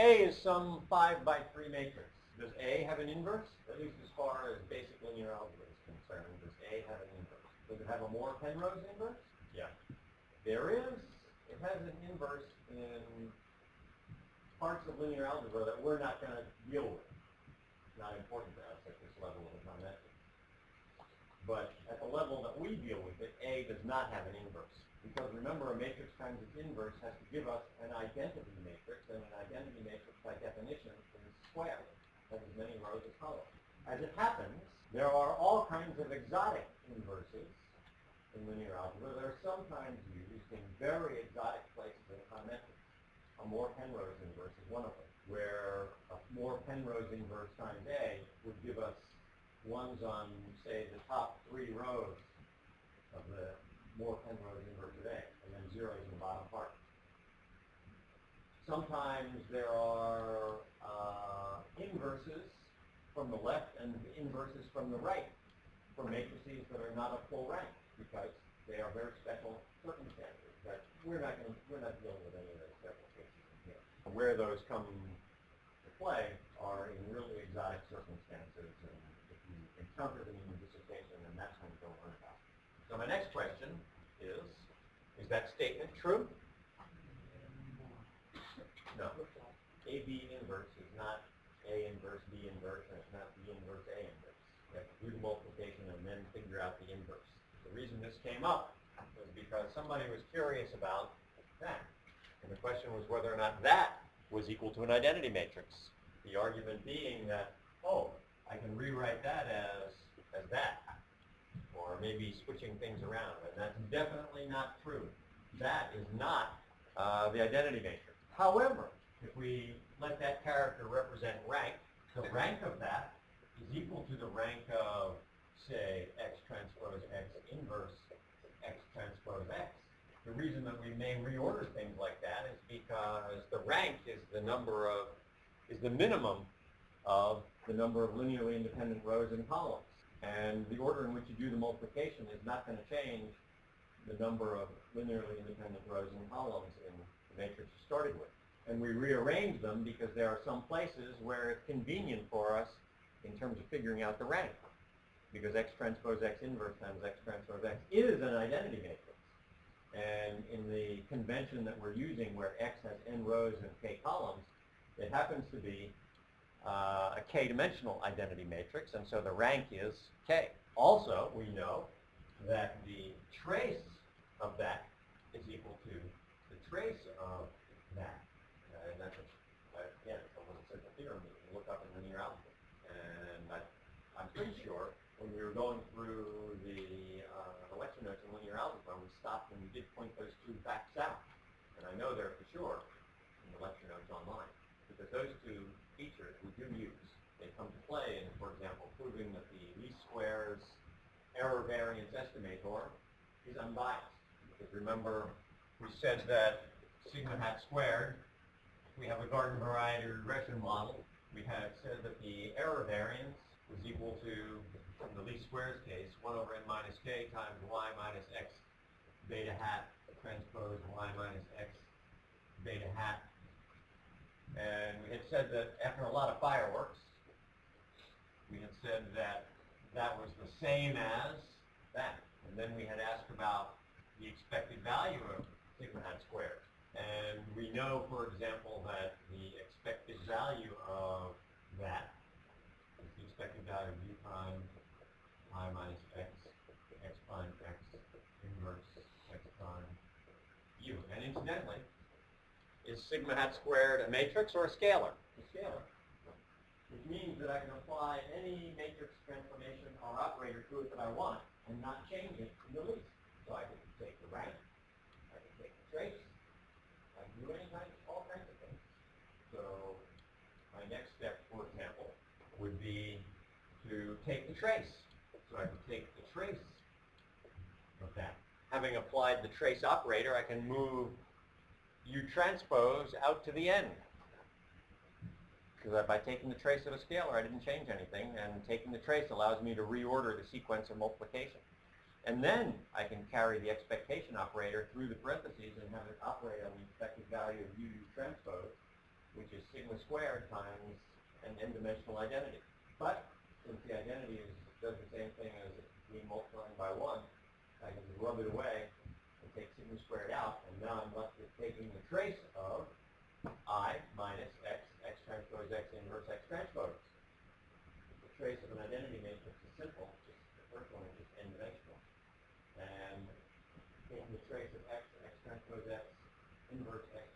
A is some 5 by 3 matrix. Does A have an inverse? At least as far as basic linear algebra is concerned, does A have an inverse? Does it have a Moore-Penrose inverse? Yeah. There is. It has an inverse in parts of linear algebra that we're not going to deal with. It's not important to us at this level of econometrics. But at the level that we deal with it, A does not have an inverse. Because remember, a matrix times its inverse has to give us an identity matrix, and an identity matrix, by definition, is square. It has as many rows as columns. As it happens, there are all kinds of exotic inverses in linear algebra. They're sometimes used in very exotic places in econometrics. A Moore-Penrose inverse is one of them, where a Moore-Penrose inverse times A would give us ones on, say, the top 3 rows of the Moore-Penrose inverse of A, and then zeros in the bottom part. Sometimes there are inverses from the left and inverses from the right for matrices that are not of full rank, because they are very special circumstances that we're not dealing with any of those special cases in here. Where those come to play are in really exotic circumstances, and if you encounter them in your dissertation, then that's when you go learn about it. So my next question is that statement true? No. AB inverse is not A inverse B inverse, and it's not B inverse A inverse. You have to do the multiplication and then figure out the inverse. The reason this came up was because somebody was curious about that. And the question was whether or not that was equal to an identity matrix. The argument being that, oh, I can rewrite that as that. Or maybe switching things around. And that's definitely not true. That is not the identity matrix. However, if we let that character represent rank, the rank of that is equal to the rank of, say, X transpose X inverse X transpose X. The reason that we may reorder things like that is because the rank is the minimum of the number of linearly independent rows and columns. And the order in which you do the multiplication is not going to change the number of linearly independent rows and columns in the matrix you started with. And we rearrange them because there are some places where it's convenient for us in terms of figuring out the rank. Because X transpose X inverse times X transpose X is an identity matrix. And in the convention that we're using where X has n rows and k columns, it happens to be a k-dimensional identity matrix, and so the rank is k. Also, we know that the trace of that is equal to the trace of that. And that's, again, it's almost a simple theorem that you can look up in linear algebra. And I'm pretty sure when we were going through the lecture notes in linear algebra, we stopped and we did point those two facts out. And I know they're for sure in the lecture notes online, because those two features we do use. They come to play in, for example, proving that the least squares error variance estimator is unbiased. Because remember, we said that sigma hat squared, we have a garden variety regression model. We had said that the error variance was equal to, in the least squares case, 1 over n minus k times y minus x beta hat transpose y minus x beta hat. And we had said that after a lot of fireworks, we had said that that was the same as that. And then we had asked about the expected value of sigma hat squared. And we know, for example, that the expected value of that is the expected value of u prime I minus x, x prime x, inverse x prime u. And incidentally, is sigma hat squared a matrix or a scalar? A scalar. Which means that I can apply any matrix transformation or operator to it that I want and not change it in the least. So I can take the rank, I can take the trace, I can do all kinds of things. So my next step, for example, would be to take the trace. So I can take the trace of that. Having applied the trace operator, I can move U transpose out to the end. Because by taking the trace of a scalar, I didn't change anything, and taking the trace allows me to reorder the sequence of multiplication. And then I can carry the expectation operator through the parentheses and have it operate on the expected value of U transpose which is sigma squared times an n-dimensional identity. But since the identity does the same thing as me multiplying by 1, I can just rub it away and take sigma squared out, and now I'm left with taking the trace of I minus x, x transpose x inverse x transpose. The trace of an identity matrix is simple, just the first one is just n-dimensional. And taking the trace of x, x transpose x inverse x